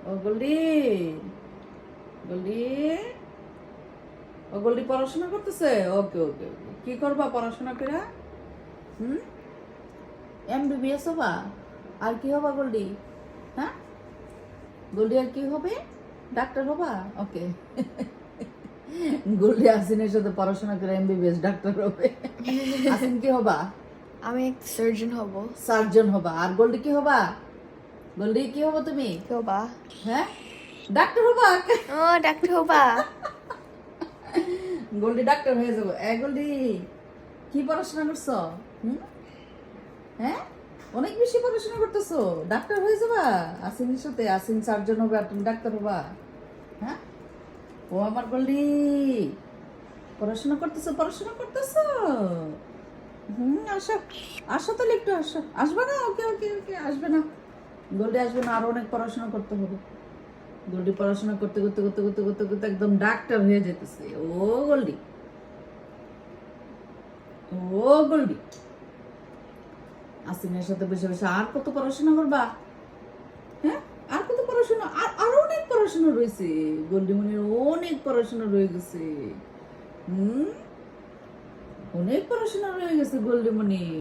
ও গোল্ডি, গোল্ডি, ও গোল্ডি পড়াশোনা করতেছে? ওকে ওকে ওকে, কি করবা পড়াশোনা করে? হুম, এমবিবিএস হবা? আর কি হবা গোল্ডি? হ্যাঁ, গোল্ডি আর কি হবে? ডাক্তার হবা? ওকে। গোল্ডি আসিনের সাথে পড়াশোনা করে এমবিবিএস ডাক্তার হবে। আসিন কি হবা? আমি এক সার্জন হব। সার্জন হবা। আর গোল্ডি কি হবা? গোল্ডি কি হবা তুমি? কি হবা? হ্যাঁ, ডাক্তার হবা। ও ডাক্তার হবা? গোল্ডি ডাক্তার হয়ে যাবো। গোল্ডি, কি পড়াশোনা করছো? হুম, হ্যাঁ, অনেক বেশি পড়াশোনা করতেছো, ডাক্তার হয়ে যাবা। আসিনের সাথে আসিন সার্জন হবে আর তুমি ডাক্তার হবা। হ্যাঁ, ও আমার গোল্ডি, পড়াশোনা করতেছো, পড়াশোনা করতেছো। আসো, আসো তাহলে একটু আসো। আসবে না? ওকে ওকে ওকে, আসবে না গোল্ডি, আসবে না, আরো অনেক পড়াশোনা করতে হবে। গোল্ডি পড়াশোনা করতে করতে করতে করতে করতে করতে একদম ডাক্তার হয়ে যেতেছে। ও গোল্ডি, ও গোল্ডি, আসিনের সাথে বসে বসে আর কত পড়াশোনা করবা? হ্যাঁ, আর কত পড়াশোনা? আর আরো অনেক পড়াশোনা রয়েছে। গোল্ডি মনির অনেক পড়াশোনা রয়ে গেছে। হুম, অনেক পড়াশোনা রয়ে গেছে গোল্ডি মনি।